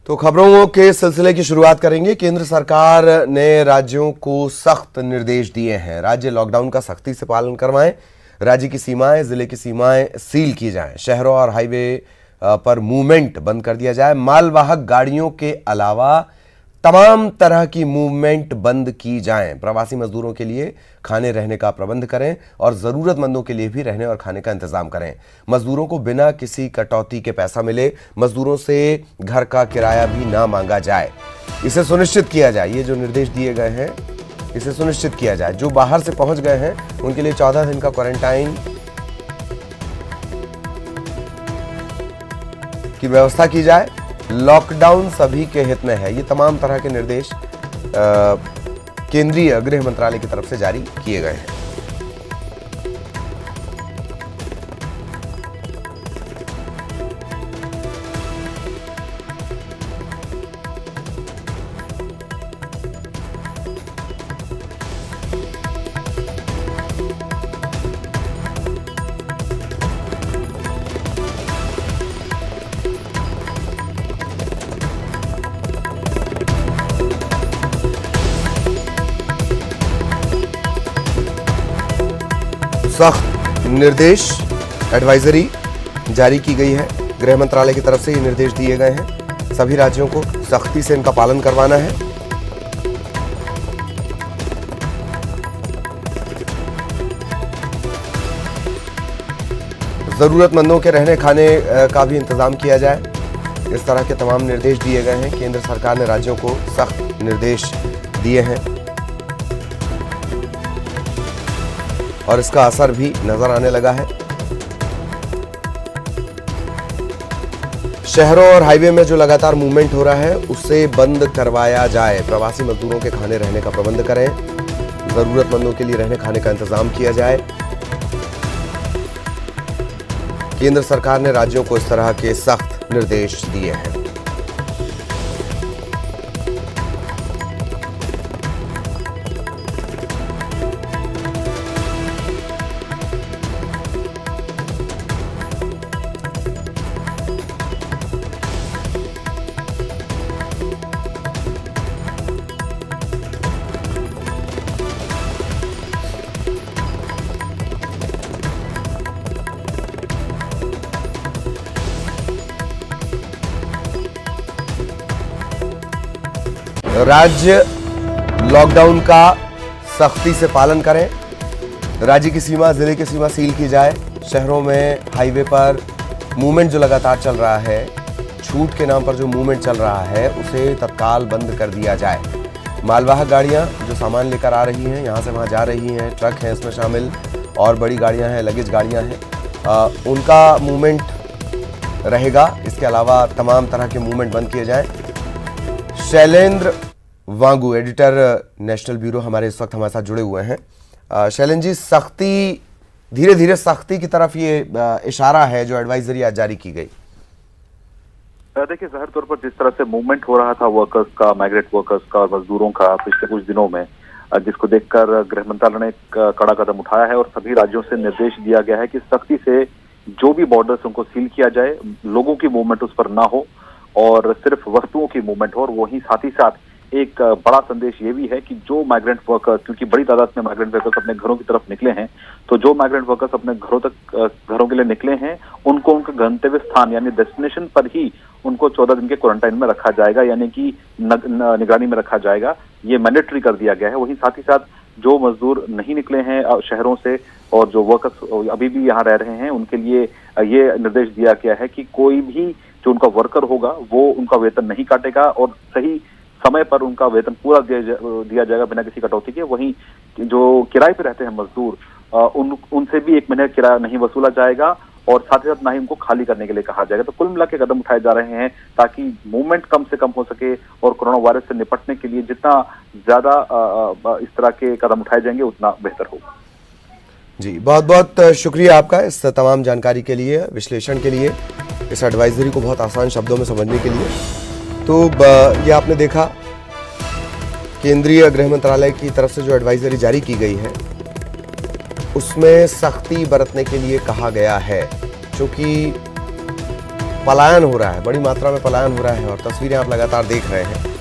तो खबरों के सिलसिले की शुरुआत करेंगे। केंद्र सरकार ने राज्यों को सख्त निर्देश दिए हैं। राज्य लॉकडाउन का सख्ती से पालन करवाएं। राज्य की सीमाएं, जिले की सीमाएं सील की जाएं। शहरों और हाईवे पर मूवमेंट बंद कर दिया जाए। मालवाहक गाड़ियों के अलावा तमाम तरह की मूवमेंट बंद की जाएं। प्रवासी मजदूरों के लिए खाने रहने का प्रबंध करें और जरूरतमंदों के लिए भी रहने और खाने का इंतजाम करें। मजदूरों को बिना किसी कटौती के पैसा मिले। मजदूरों से घर का किराया भी ना मांगा जाए, इसे सुनिश्चित किया जाए। ये जो निर्देश दिए गए हैं इसे सुनिश्चित किया जाए। जो बाहर से पहुंच गए हैं उनके लिए 14 दिन का क्वारंटाइन की व्यवस्था की जाए। लॉकडाउन सभी के हित में है। ये तमाम तरह के निर्देश केंद्रीय गृह मंत्रालय की तरफ से जारी किए गए हैं। सख्त निर्देश एडवाइजरी जारी की गई है। गृह मंत्रालय की तरफ से ये निर्देश दिए गए हैं। सभी राज्यों को सख्ती से इनका पालन करवाना है। जरूरतमंदों के रहने खाने का भी इंतजाम किया जाए। इस तरह के तमाम निर्देश दिए गए हैं। केंद्र सरकार ने राज्यों को सख्त निर्देश दिए हैं और इसका असर भी नजर आने लगा है। शहरों और हाईवे में जो लगातार मूवमेंट हो रहा है उसे बंद करवाया जाए। प्रवासी मजदूरों के खाने रहने का प्रबंध करें। जरूरतमंदों के लिए रहने खाने का इंतजाम किया जाए। केंद्र सरकार ने राज्यों को इस तरह के सख्त निर्देश दिए हैं। राज्य लॉकडाउन का सख्ती से पालन करें। राज्य की सीमा, जिले की सीमा सील की जाए। शहरों में हाईवे पर मूवमेंट जो लगातार चल रहा है, छूट के नाम पर जो मूवमेंट चल रहा है, उसे तत्काल बंद कर दिया जाए। मालवाहक गाड़ियां जो सामान लेकर आ रही हैं, यहां से वहां जा रही हैं, ट्रक हैं इसमें शामिल और बड़ी गाड़ियां हैं, लगेज गाड़ियां हैं, उनका मूवमेंट रहेगा। इसके अलावा तमाम तरह के मूवमेंट बंद किए जाएं। शैलेंद्र वांगू, एडिटर नेशनल ब्यूरो, हमारे इस वक्त हमारे साथ जुड़े हुए हैं। शैलेंद्र जी, सख्ती, धीरे धीरे सख्ती की तरफ ये इशारा है जो एडवाइजरी आज जारी की गई। देखिए, जाहिर तौर पर जिस तरह से मूवमेंट हो रहा था वर्कर्स का, माइग्रेंट वर्कर्स का और मजदूरों का पिछले कुछ दिनों में, जिसको देखकर गृह मंत्रालय ने कड़ा कदम उठाया है और सभी राज्यों से निर्देश दिया गया है कि सख्ती से जो भी बॉर्डर्स उनको सील किया जाए, लोगों की मूवमेंट उस पर ना हो और सिर्फ वस्तुओं की मूवमेंट हो। और वहीं साथ ही साथ एक बड़ा संदेश ये भी है कि जो माइग्रेंट वर्कर्स, क्योंकि बड़ी तादाद में माइग्रेंट वर्कर्स अपने घरों की तरफ निकले हैं, तो जो माइग्रेंट वर्कर्स अपने घरों के लिए निकले हैं, उनको उनके गंतव्य स्थान यानी डेस्टिनेशन पर ही उनको 14 दिन के क्वारंटाइन में रखा जाएगा, यानी कि निगरानी में रखा जाएगा। ये मैंडेटरी कर दिया गया है। वहीं साथ ही साथ जो मजदूर नहीं निकले हैं शहरों से और जो वर्कर्स अभी भी यहाँ रह रहे हैं, उनके लिए ये निर्देश दिया गया है कि कोई भी जो उनका वर्कर होगा वो उनका वेतन नहीं काटेगा और सही समय पर उनका वेतन पूरा दिया जाएगा बिना किसी कटौती के। वहीं जो किराए पे रहते हैं मजदूर, उनसे भी 1 महीने का किराया नहीं वसूला जाएगा और साथ ही साथ ना ही उनको खाली करने के लिए कहा जाएगा। तो कुल मिला के कदम उठाए जा रहे हैं ताकि मूवमेंट कम से कम हो सके और कोरोना वायरस से निपटने के लिए जितना ज्यादा इस तरह के कदम उठाए जाएंगे उतना बेहतर होगा। जी, बहुत बहुत शुक्रिया आपका इस तमाम जानकारी के लिए, विश्लेषण के लिए, इस एडवाइजरी को बहुत आसान शब्दों में समझने के लिए। तो ये आपने देखा, केंद्रीय गृह मंत्रालय की तरफ से जो एडवाइजरी जारी की गई है उसमें सख्ती बरतने के लिए कहा गया है, क्योंकि पलायन हो रहा है, बड़ी मात्रा में पलायन हो रहा है और तस्वीरें आप लगातार देख रहे हैं।